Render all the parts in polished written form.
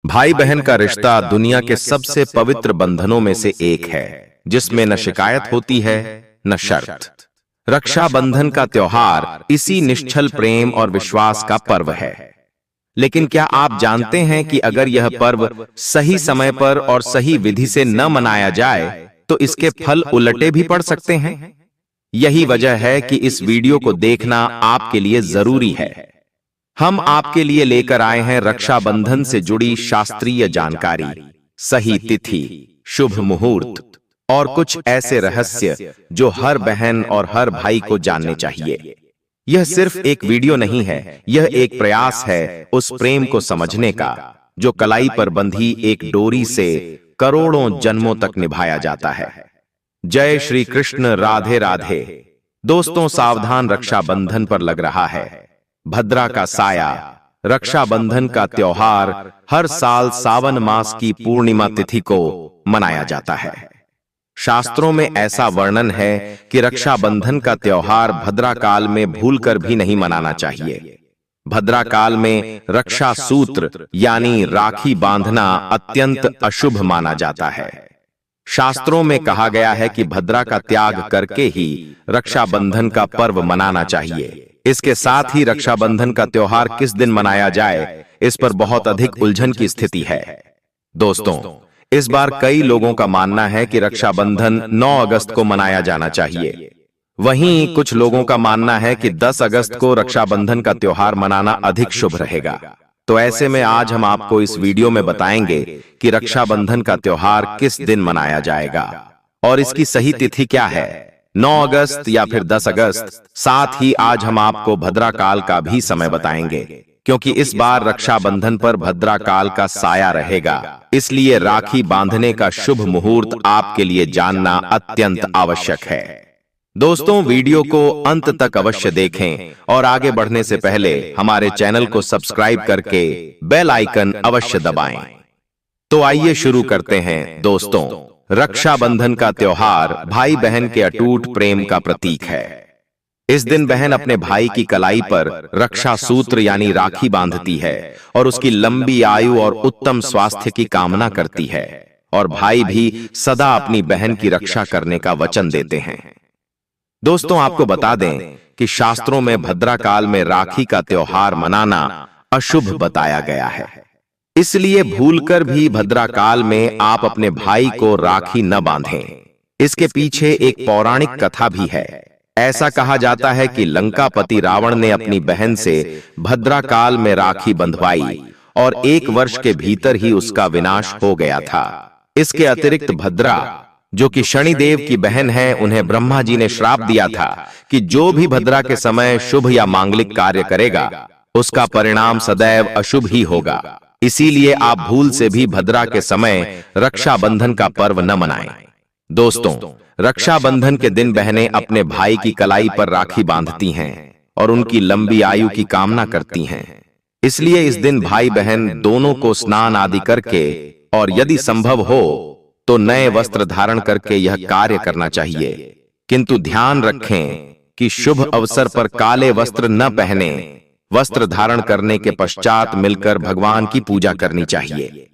भाई बहन का रिश्ता दुनिया के सबसे पवित्र बंधनों में से एक है, जिसमें न शिकायत होती है न शर्त। रक्षाबंधन का त्योहार इसी निश्चल प्रेम और विश्वास का पर्व है। लेकिन क्या आप जानते हैं कि अगर यह पर्व सही समय पर और सही विधि से न मनाया जाए तो इसके फल उलटे भी पड़ सकते हैं। यही वजह है कि इस वीडियो को देखना आपके लिए जरूरी है। हम आपके लिए लेकर आए हैं रक्षाबंधन से जुड़ी शास्त्रीय जानकारी, सही तिथि, शुभ मुहूर्त और कुछ ऐसे रहस्य जो हर बहन और हर भाई को जानने चाहिए। यह सिर्फ एक वीडियो नहीं है, यह एक प्रयास है उस प्रेम को समझने का जो कलाई पर बंधी एक डोरी से करोड़ों जन्मों तक निभाया जाता है। जय श्री कृष्ण, राधे राधे। दोस्तों सावधान, रक्षाबंधन पर लग रहा है भद्रा का साया। रक्षाबंधन का त्योहार हर साल सावन मास की पूर्णिमा तिथि को मनाया जाता है। शास्त्रों में ऐसा वर्णन है कि रक्षाबंधन का त्योहार भद्रा काल में भूलकर भी नहीं मनाना चाहिए। भद्रा काल में रक्षा सूत्र यानी राखी बांधना अत्यंत अशुभ माना जाता है। शास्त्रों में कहा गया है कि भद्रा का त्याग करके ही रक्षाबंधन का पर्व मनाना चाहिए। इसके साथ ही रक्षाबंधन का त्योहार किस दिन मनाया जाए, इस पर बहुत अधिक उलझन की स्थिति है। दोस्तों, इस बार कई लोगों का मानना है कि रक्षाबंधन 9 अगस्त को मनाया जाना चाहिए। वहीं कुछ लोगों का मानना है कि 10 अगस्त को रक्षाबंधन का त्योहार मनाना अधिक शुभ रहेगा। तो ऐसे में आज हम आपको इस वीडियो में बताएंगे कि रक्षाबंधन का त्योहार किस दिन मनाया जाएगा और इसकी सही तिथि क्या है, 9 अगस्त या फिर 10 अगस्त। साथ ही आज हम आपको भद्रा काल का भी समय बताएंगे, क्योंकि इस बार रक्षाबंधन पर भद्रा काल का साया रहेगा। इसलिए राखी बांधने का शुभ मुहूर्त आपके लिए जानना अत्यंत आवश्यक है। दोस्तों, वीडियो को अंत तक अवश्य देखें और आगे बढ़ने से पहले हमारे चैनल को सब्सक्राइब करके बेल आइकन अवश्य दबाएं। तो आइए शुरू करते हैं। दोस्तों, रक्षाबंधन का त्योहार भाई बहन के अटूट प्रेम का प्रतीक है। इस दिन बहन अपने भाई की कलाई पर रक्षा सूत्र यानी राखी बांधती है और उसकी लंबी आयु और उत्तम स्वास्थ्य की कामना करती है, और भाई भी सदा अपनी बहन की रक्षा करने का वचन देते हैं। दोस्तों, आपको बता दें कि शास्त्रों में भद्रा काल में राखी का त्योहार मनाना अशुभ बताया गया है। इसलिए भूलकर भी भद्रा काल में आप अपने भाई को राखी न बांधें। इसके पीछे एक पौराणिक कथा भी है। ऐसा कहा जाता है कि लंकापति रावण ने अपनी बहन से भद्रा काल में राखी बंधवाई और 1 वर्ष के भीतर ही उसका विनाश हो गया था। इसके अतिरिक्त भद्रा, जो कि शनिदेव की बहन है, उन्हें ब्रह्मा जी ने श्राप दिया था कि जो भी भद्रा के समय शुभ या मांगलिक कार्य करेगा उसका परिणाम सदैव अशुभ ही होगा। इसीलिए आप भूल से भी भद्रा के समय रक्षाबंधन का पर्व न मनाएं। दोस्तों, रक्षाबंधन के दिन बहनें अपने भाई की कलाई पर राखी बांधती हैं और उनकी लंबी आयु की कामना करती हैं। इसलिए इस दिन भाई बहन दोनों को स्नान आदि करके और यदि संभव हो तो नए वस्त्र धारण करके यह कार्य करना चाहिए। किंतु ध्यान रखें कि शुभ अवसर पर काले वस्त्र न पहने। वस्त्र धारण करने के पश्चात मिलकर भगवान की पूजा करनी चाहिए।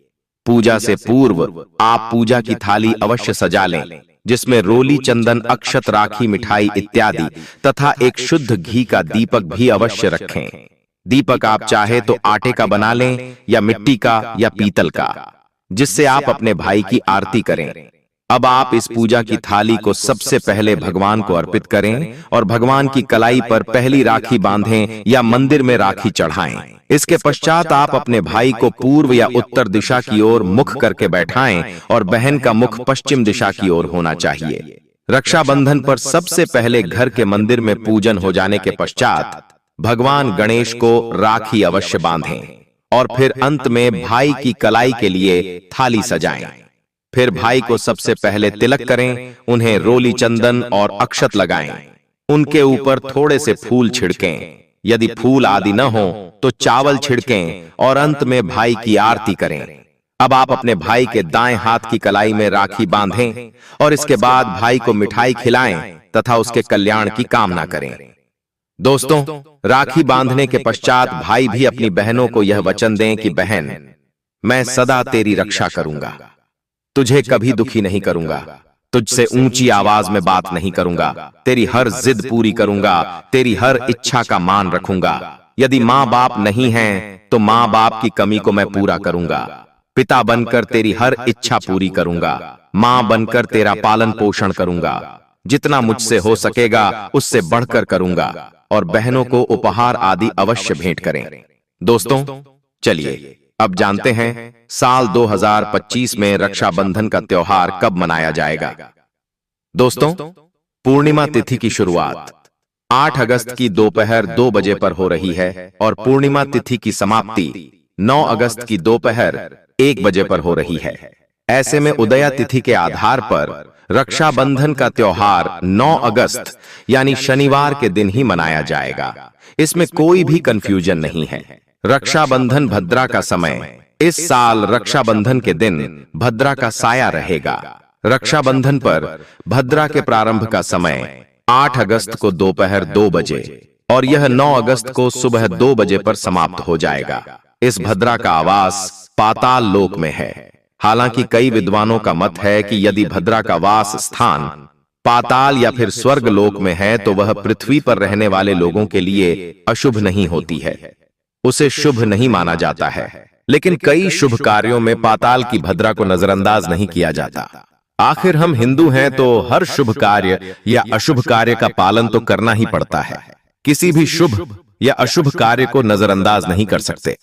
पूजा से पूर्व आप पूजा की थाली अवश्य सजा लें, जिसमें रोली, चंदन, अक्षत, राखी, मिठाई इत्यादि तथा एक शुद्ध घी का दीपक भी अवश्य रखें। दीपक आप चाहे तो आटे का बना लें या मिट्टी का या पीतल का, जिससे आप अपने भाई की आरती करें। अब आप इस पूजा की थाली को सबसे पहले भगवान को अर्पित करें और भगवान की कलाई पर पहली राखी बांधें या मंदिर में राखी चढ़ाएं। इसके पश्चात आप अपने भाई को पूर्व या उत्तर दिशा की ओर मुख करके बैठाएं और बहन का मुख पश्चिम दिशा की ओर होना चाहिए। रक्षाबंधन पर सबसे पहले घर के मंदिर में पूजन हो जाने के पश्चात भगवान गणेश को राखी अवश्य बांधें और फिर अंत में भाई की कलाई के लिए थाली सजाएं। फिर भाई को सबसे पहले तिलक करें, उन्हें रोली, चंदन और अक्षत लगाएं। उनके ऊपर थोड़े से फूल छिड़कें। यदि फूल आदि न हो तो चावल छिड़कें और अंत में भाई की आरती करें। अब आप अपने भाई के दाएं हाथ की कलाई में राखी बांधें और इसके बाद भाई को मिठाई खिलाएं तथा उसके कल्याण की कामना करें। दोस्तों, राखी बांधने के पश्चात भाई भी अपनी बहनों को यह वचन दें कि बहन, मैं सदा तेरी रक्षा करूंगा, तुझे कभी दुखी नहीं करूंगा, तुझसे ऊंची आवाज में बात नहीं करूंगा, तेरी हर जिद पूरी करूंगा, तेरी हर इच्छा का मान रखूंगा। यदि माँ बाप नहीं हैं तो माँ बाप की कमी को मैं पूरा करूंगा, पिता बनकर तेरी हर इच्छा पूरी करूंगा, माँ बनकर तेरा पालन पोषण करूंगा, जितना मुझसे हो सकेगा उससे बढ़कर करूंगा, और बहनों को उपहार आदि अवश्य भेंट करें। दोस्तों, चलिए अब जानते हैं साल 2025 में रक्षाबंधन का त्योहार कब मनाया जाएगा। दोस्तों, पूर्णिमा तिथि की शुरुआत 8 अगस्त की दोपहर 2 बजे पर हो रही है और पूर्णिमा तिथि की समाप्ति 9 अगस्त की दोपहर 1 बजे पर हो रही है। ऐसे में उदया तिथि के आधार पर रक्षाबंधन का त्योहार 9 अगस्त यानी शनिवार के दिन ही मनाया जाएगा। इसमें कोई भी कंफ्यूजन नहीं है। रक्षाबंधन भद्रा का समय, इस साल रक्षाबंधन के दिन भद्रा का साया रहेगा। रक्षाबंधन पर भद्रा के प्रारंभ का समय 8 अगस्त को दोपहर 2 बजे और यह 9 अगस्त को सुबह 2 बजे पर समाप्त हो जाएगा। इस भद्रा का आवास पाताल लोक में है। हालांकि कई विद्वानों का मत है कि यदि भद्रा का वास स्थान पाताल या फिर स्वर्ग लोक में है तो वह पृथ्वी पर रहने वाले लोगों के लिए अशुभ नहीं होती है, उसे शुभ नहीं माना जाता है। लेकिन कई शुभ कार्यों में पाताल की भद्रा को नजरअंदाज नहीं किया जाता। आखिर हम हिंदू हैं तो हर शुभ कार्य या अशुभ कार्य का पालन तो करना ही पड़ता है। किसी भी शुभ या अशुभ कार्य को नजरअंदाज नहीं कर सकते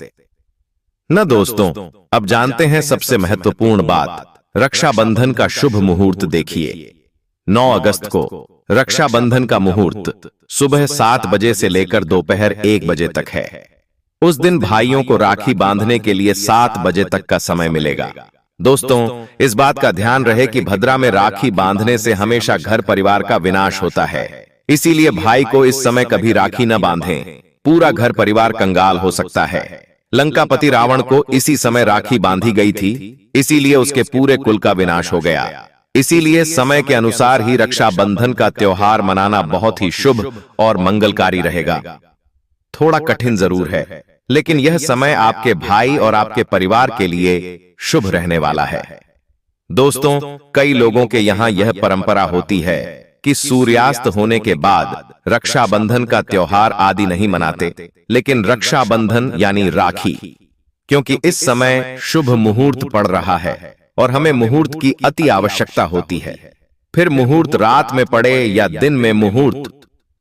न। दोस्तों, अब जानते हैं सबसे महत्वपूर्ण बात, रक्षाबंधन का शुभ मुहूर्त देखिए। 9 अगस्त को रक्षाबंधन का मुहूर्त सुबह 7 बजे से लेकर दोपहर 1 बजे तक है। उस दिन भाइयों को राखी बांधने के लिए 7 बजे तक का समय मिलेगा। दोस्तों, इस बात का ध्यान रहे कि भद्रा में राखी बांधने से हमेशा घर परिवार का विनाश होता है। इसीलिए भाई को इस समय कभी राखी न बांधें, पूरा घर परिवार कंगाल हो सकता है। लंकापति रावण को इसी समय राखी बांधी गई थी, इसीलिए उसके पूरे कुल का विनाश हो गया। इसीलिए समय के अनुसार ही रक्षाबंधन का त्योहार मनाना बहुत ही शुभ और मंगलकारी रहेगा। थोड़ा कठिन जरूर है, लेकिन यह समय आपके भाई और आपके परिवार के लिए शुभ रहने वाला है। दोस्तों, कई लोगों के यहाँ यह परंपरा होती है कि सूर्यास्त होने के बाद रक्षाबंधन का त्योहार आदि नहीं मनाते, लेकिन रक्षाबंधन यानी राखी, क्योंकि इस समय शुभ मुहूर्त पड़ रहा है और हमें मुहूर्त की अति आवश्यकता होती है। फिर मुहूर्त रात में पड़े या दिन में मुहूर्त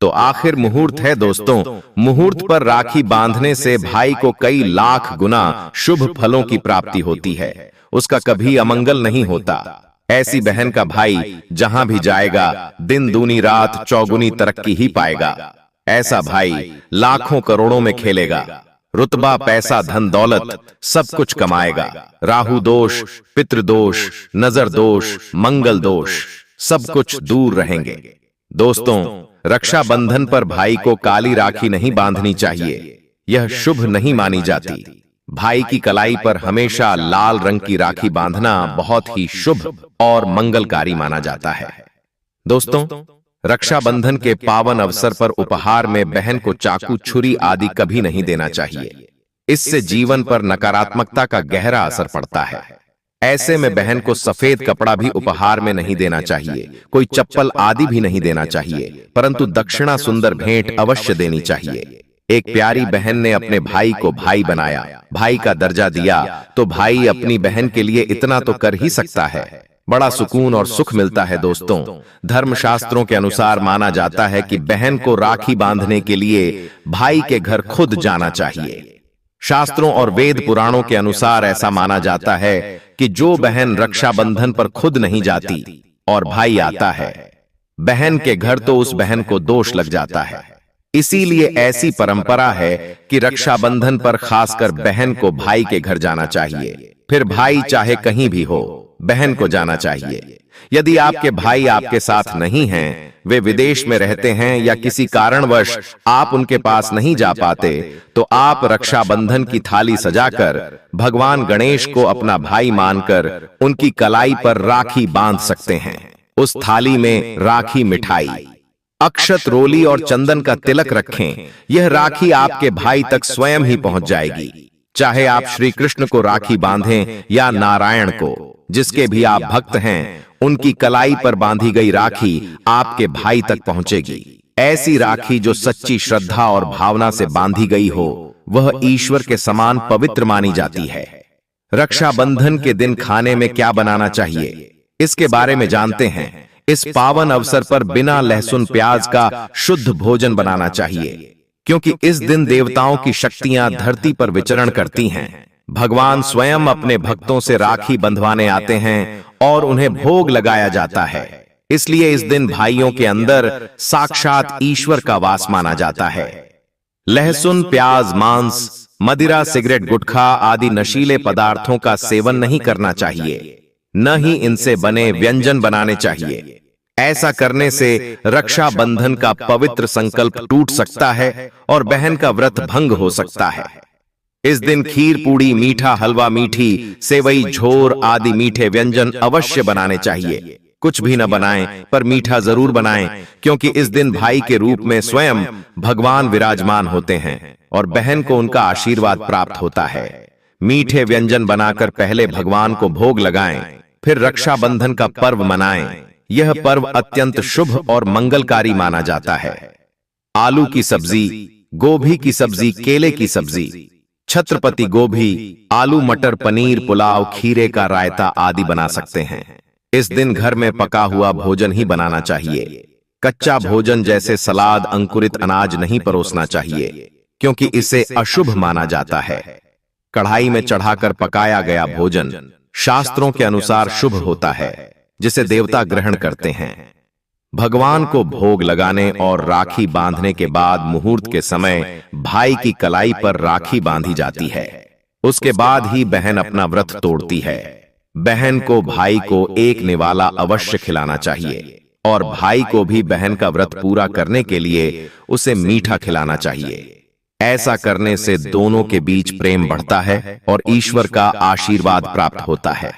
तो आखिर मुहूर्त है। दोस्तों, मुहूर्त पर राखी बांधने से भाई को कई लाख गुना शुभ फलों की प्राप्ति होती है, उसका कभी अमंगल नहीं होता। ऐसी बहन का भाई जहां भी जाएगा दिन दूनी रात चौगुनी तरक्की ही पाएगा। ऐसा भाई लाखों करोड़ों में खेलेगा, रुतबा पैसा धन दौलत सब कुछ कमाएगा। राहु दोष, पितृदोष, नजर दोष, मंगल दोष सब कुछ दूर रहेंगे। दोस्तों, रक्षाबंधन पर भाई को काली राखी नहीं बांधनी चाहिए, यह शुभ नहीं मानी जाती। भाई की कलाई पर हमेशा लाल रंग की राखी बांधना बहुत ही शुभ और मंगलकारी माना जाता है। दोस्तों, रक्षाबंधन के पावन अवसर पर उपहार में बहन को चाकू, छुरी आदि कभी नहीं देना चाहिए। इससे जीवन पर नकारात्मकता का गहरा असर पड़ता है। ऐसे में बहन को सफेद कपड़ा भी उपहार में नहीं देना चाहिए, कोई चप्पल आदि भी नहीं देना चाहिए, परंतु दक्षिणा सुंदर भेंट अवश्य देनी चाहिए। एक प्यारी बहन ने अपने भाई को भाई बनाया, भाई का दर्जा दिया, तो भाई अपनी बहन के लिए इतना तो कर ही सकता है। बड़ा सुकून और सुख मिलता है। दोस्तों, धर्मशास्त्रों के अनुसार माना जाता है कि बहन को राखी बांधने के लिए भाई के घर खुद जाना चाहिए। शास्त्रों और वेद पुराणों के अनुसार ऐसा माना जाता है कि जो बहन रक्षाबंधन पर खुद नहीं जाती और भाई आता है बहन के घर, तो उस बहन को दोष लग जाता है। इसीलिए ऐसी परंपरा है कि रक्षाबंधन पर खासकर बहन को भाई के घर जाना चाहिए। फिर भाई चाहे कहीं भी हो, बहन को जाना चाहिए। यदि आपके भाई आपके साथ नहीं हैं, वे विदेश में रहते हैं या किसी कारणवश आप उनके पास नहीं जा पाते, तो आप रक्षाबंधन की थाली सजाकर भगवान गणेश को अपना भाई मानकर उनकी कलाई पर राखी बांध सकते हैं। उस थाली में राखी, मिठाई, अक्षत, रोली और चंदन का तिलक रखें। यह राखी आपके भाई तक स्वयं ही पहुंच जाएगी। चाहे आप श्री कृष्ण को राखी बांधें या नारायण को, जिसके भी आप भक्त हैं, उनकी कलाई पर बांधी गई राखी आपके भाई तक पहुंचेगी। ऐसी राखी जो सच्ची श्रद्धा और भावना से बांधी गई हो, वह ईश्वर के समान पवित्र मानी जाती है। रक्षाबंधन के दिन खाने में क्या बनाना चाहिए, इसके बारे में जानते हैं। इस पावन अवसर पर बिना लहसुन प्याज का शुद्ध भोजन बनाना चाहिए, क्योंकि इस दिन देवताओं की शक्तियां धरती पर विचरण करती हैं। भगवान स्वयं अपने भक्तों से राखी बंधवाने आते हैं और उन्हें भोग लगाया जाता है। इसलिए इस दिन भाइयों के अंदर साक्षात ईश्वर का वास माना जाता है। लहसुन, प्याज, मांस, मदिरा, सिगरेट, गुटखा आदि नशीले पदार्थों का सेवन नहीं करना चाहिए, न ही इनसे बने व्यंजन बनाने चाहिए। ऐसा करने से रक्षाबंधन का पवित्र संकल्प टूट सकता है और बहन का व्रत भंग हो सकता है। इस दिन खीर, पूड़ी, मीठा हलवा, मीठी सेवई, झोर आदि मीठे व्यंजन अवश्य बनाने चाहिए। कुछ भी न बनाएं, पर मीठा जरूर बनाएं, क्योंकि इस दिन भाई के रूप में स्वयं भगवान विराजमान होते हैं और बहन को उनका आशीर्वाद प्राप्त होता है। मीठे व्यंजन बनाकर पहले भगवान को भोग लगाएं, फिर रक्षाबंधन का पर्व मनाएं। यह पर्व अत्यंत शुभ और मंगलकारी माना जाता है। आलू की सब्जी, गोभी की सब्जी, केले की सब्जी, छत्रपति गोभी, आलू मटर, पनीर, पुलाव, खीरे का रायता आदि बना सकते हैं। इस दिन घर में पका हुआ भोजन ही बनाना चाहिए। कच्चा भोजन जैसे सलाद, अंकुरित अनाज नहीं परोसना चाहिए, क्योंकि इसे अशुभ माना जाता है। कढ़ाई में चढ़ाकर पकाया गया भोजन शास्त्रों के अनुसार शुभ होता है, जिसे देवता ग्रहण करते हैं। भगवान को भोग लगाने और राखी बांधने के बाद मुहूर्त के समय भाई की कलाई पर राखी बांधी जाती है। उसके बाद ही बहन अपना व्रत तोड़ती है। बहन को भाई को एक निवाला अवश्य खिलाना चाहिए और भाई को भी बहन का व्रत पूरा करने के लिए उसे मीठा खिलाना चाहिए। ऐसा करने से दोनों के बीच प्रेम बढ़ता है और ईश्वर का आशीर्वाद प्राप्त होता है।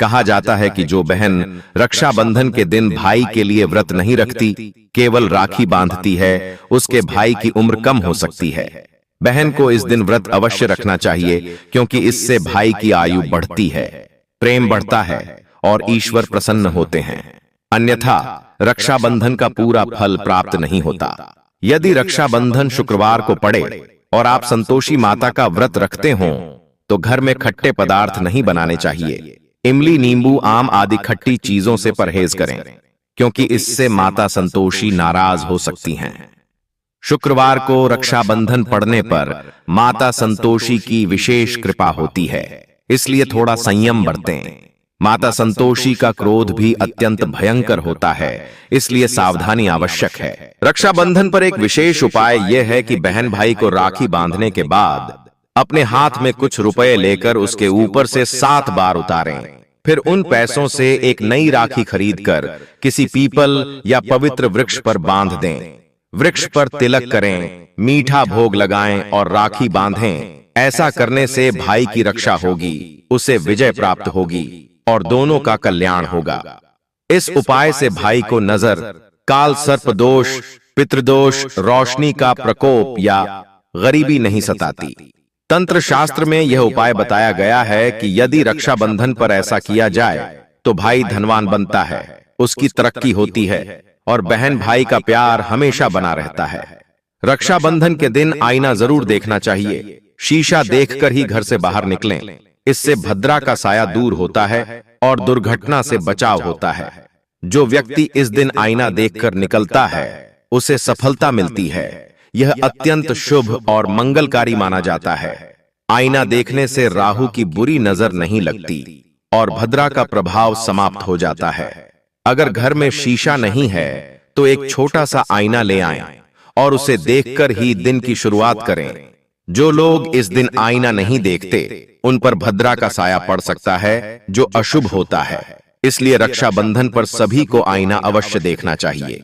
कहा जाता है कि जो बहन रक्षाबंधन के दिन भाई के लिए व्रत नहीं रखती, केवल राखी बांधती है, उसके भाई की उम्र कम हो सकती है। बहन को इस दिन व्रत अवश्य रखना चाहिए, क्योंकि इससे भाई की आयु बढ़ती है, प्रेम बढ़ता है और ईश्वर प्रसन्न होते हैं। अन्यथा रक्षाबंधन का पूरा फल प्राप्त नहीं होता। यदि रक्षाबंधन शुक्रवार को पड़े और आप संतोषी माता का व्रत रखते हों, तो घर में खट्टे पदार्थ नहीं बनाने चाहिए। इमली, नींबू, आम आदि खट्टी चीजों से परहेज करें, क्योंकि इससे माता संतोषी नाराज हो सकती हैं। शुक्रवार को रक्षाबंधन पड़ने पर माता संतोषी की विशेष कृपा होती है, इसलिए थोड़ा संयम बरतें। माता संतोषी का क्रोध भी अत्यंत भयंकर होता है, इसलिए सावधानी आवश्यक है। रक्षाबंधन पर एक विशेष उपाय यह है कि बहन भाई को राखी बांधने के बाद अपने हाथ में कुछ रुपए लेकर उसके ऊपर से 7 बार उतारें। फिर उन पैसों से एक नई राखी खरीदकर किसी पीपल या पवित्र वृक्ष पर बांध दें। वृक्ष पर तिलक करें, मीठा भोग लगाएं और राखी बांधें। ऐसा करने से भाई की रक्षा होगी, उसे विजय प्राप्त होगी और दोनों का कल्याण होगा। इस उपाय से भाई को नजर, काल सर्प दोष, पितृदोष, रोशनी का प्रकोप या गरीबी नहीं सताती। तंत्र शास्त्र में यह उपाय बताया गया है कि यदि रक्षाबंधन पर ऐसा किया जाए तो भाई धनवान बनता है, उसकी तरक्की होती है और बहन भाई का प्यार हमेशा बना रहता है। रक्षाबंधन के दिन आईना जरूर देखना चाहिए। शीशा देखकर ही घर से बाहर निकलें, इससे भद्रा का साया दूर होता है और दुर्घटना से बचाव होता है। जो व्यक्ति इस दिन आईना देखकर निकलता है, उसे सफलता मिलती है। यह अत्यंत शुभ और मंगलकारी माना जाता है। आईना देखने से राहु की बुरी नजर नहीं लगती और भद्रा का प्रभाव समाप्त हो जाता है। अगर घर में शीशा नहीं है तो एक छोटा सा आईना ले आएं और उसे देखकर ही दिन की शुरुआत करें। जो लोग इस दिन आईना नहीं देखते, उन पर भद्रा का साया पड़ सकता है, जो अशुभ होता है। इसलिए रक्षाबंधन पर सभी को आईना अवश्य देखना चाहिए।